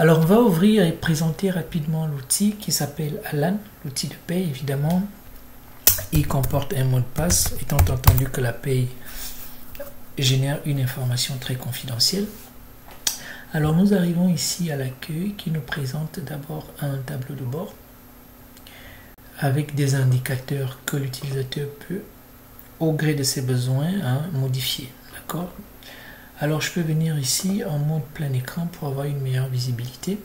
Alors on va ouvrir et présenter rapidement l'outil qui s'appelle Alan, l'outil de paye évidemment. Il comporte un mot de passe, étant entendu que la paye génère une information très confidentielle. Alors nous arrivons ici à l'accueil qui nous présente d'abord un tableau de bord avec des indicateurs que l'utilisateur peut, au gré de ses besoins, modifier. D'accord ? Alors je peux venir ici en mode plein écran pour avoir une meilleure visibilité.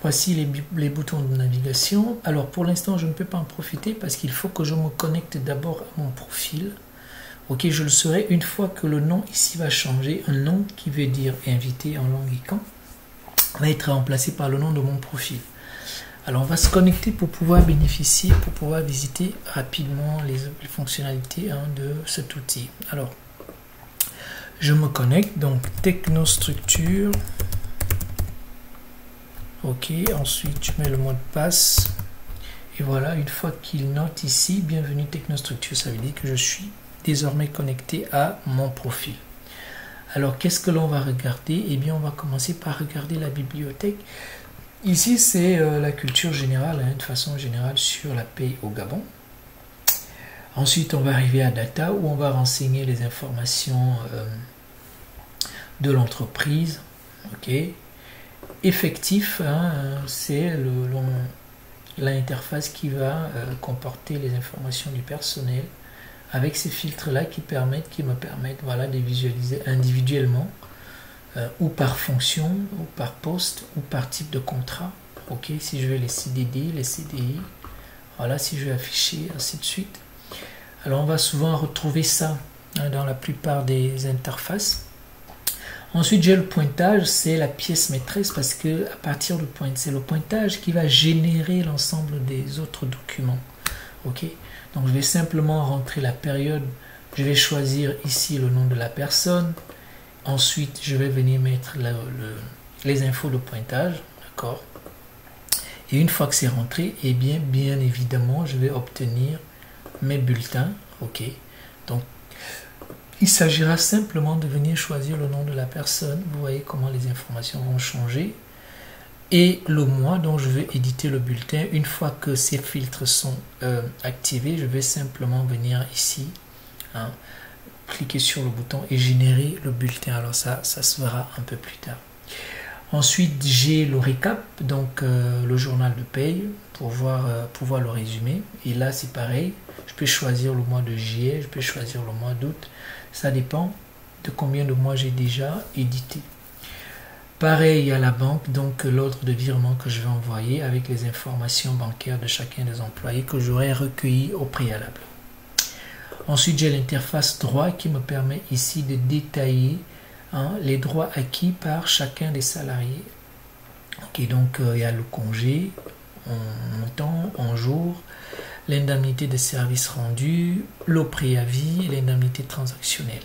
Voici les boutons de navigation. Alors pour l'instant je ne peux pas en profiter parce qu'il faut que je me connecte d'abord à mon profil. Ok, je le saurai une fois que le nom ici va changer. Un nom qui veut dire invité en langue Ikan va être remplacé par le nom de mon profil. Alors on va se connecter pour pouvoir bénéficier, pour pouvoir visiter rapidement les fonctionnalités de cet outil. Alors je me connecte, donc technostructure. Ok, ensuite je mets le mot de passe. Et voilà, une fois qu'il note ici, bienvenue technostructure, ça veut dire que je suis désormais connecté à mon profil. Alors qu'est-ce que l'on va regarder? Eh bien on va commencer par regarder la bibliothèque. Ici c'est la culture générale, de façon générale sur la paye au Gabon. Ensuite on va arriver à data où on va renseigner les informations de l'entreprise. Ok. Effectif, c'est l'interface qui va comporter les informations du personnel avec ces filtres là qui me permettent voilà, de visualiser individuellement ou par fonction ou par poste ou par type de contrat. Ok, si je veux les CDD, les CDI, voilà, si je veux afficher, ainsi de suite. Alors on va souvent retrouver ça dans la plupart des interfaces. Ensuite j'ai le pointage, c'est la pièce maîtresse parce que à partir du point, c'est le pointage qui va générer l'ensemble des autres documents. Ok, donc je vais simplement rentrer la période, je vais choisir ici le nom de la personne, ensuite je vais venir mettre les infos de pointage, d'accord. Et une fois que c'est rentré, et bien évidemment je vais obtenir mes bulletins. Ok, donc il s'agira simplement de venir choisir le nom de la personne. Vous voyez comment les informations vont changer. Et le mois dont je vais éditer le bulletin. Une fois que ces filtres sont activés, je vais simplement venir ici, cliquer sur le bouton et générer le bulletin. Alors ça se verra un peu plus tard. Ensuite, j'ai le récap, donc le journal de paye, pour pouvoir le résumer. Et là, c'est pareil. Je peux choisir le mois de juillet, je peux choisir le mois d'août. Ça dépend de combien de mois j'ai déjà édité. Pareil à la banque, donc l'ordre de virement que je vais envoyer avec les informations bancaires de chacun des employés que j'aurai recueillis au préalable. Ensuite, j'ai l'interface droit qui me permet ici de détailler les droits acquis par chacun des salariés. Ok, donc il y a le congé en montant, en jour, l'indemnité de service rendu, le préavis, l'indemnité transactionnelle.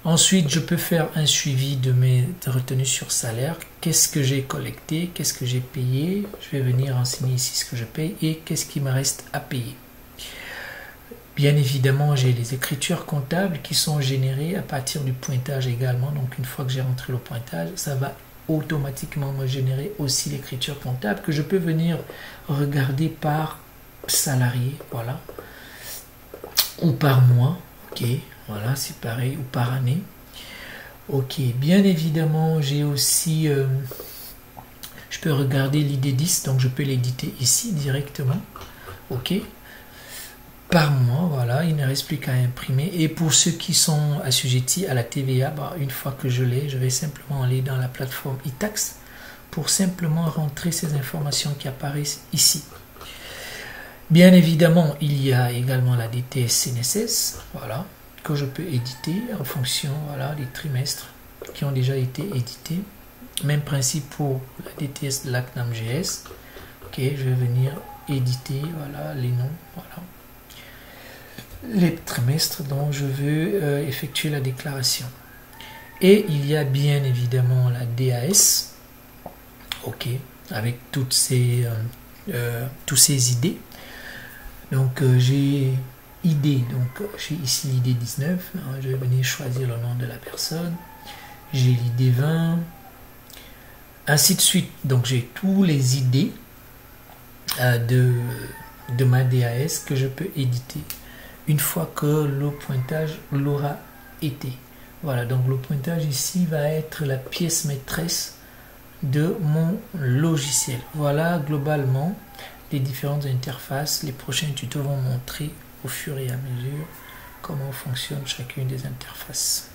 Ensuite, je peux faire un suivi de mes retenues sur salaire. Qu'est-ce que j'ai collecté? Qu'est-ce que j'ai payé? Je vais venir renseigner ici ce que je paye et qu'est-ce qui me reste à payer. Bien évidemment, j'ai les écritures comptables qui sont générées à partir du pointage également. Donc, une fois que j'ai rentré le pointage, ça va automatiquement me générer aussi l'écriture comptable que je peux venir regarder par salarié, voilà, ou par mois. Ok, voilà, c'est pareil, ou par année. Ok, bien évidemment, j'ai aussi, je peux regarder l'ID10, donc je peux l'éditer ici directement. Ok, par mois, voilà, il ne reste plus qu'à imprimer. Et pour ceux qui sont assujettis à la TVA, une fois que je l'ai, je vais simplement aller dans la plateforme e-tax pour simplement rentrer ces informations qui apparaissent ici. Bien évidemment, il y a également la DTS CNSS, voilà, que je peux éditer en fonction, voilà, des trimestres qui ont déjà été édités. Même principe pour la DTS de l'ACNAM-GS. Ok, je vais venir éditer, voilà, les noms, voilà, les trimestres dont je veux effectuer la déclaration. Et il y a bien évidemment la DAS, ok, avec toutes ces idées. Donc j'ai ID, donc j'ai ici l'ID 19, je vais venir choisir le nom de la personne. J'ai l'ID 20, Ainsi de suite. Donc j'ai tous les idées de ma DAS que je peux éditer une fois que le pointage l'aura été. Voilà, donc le pointage ici va être la pièce maîtresse de mon logiciel. Voilà globalement les différentes interfaces. Les prochains tutos vont montrer au fur et à mesure comment fonctionne chacune des interfaces.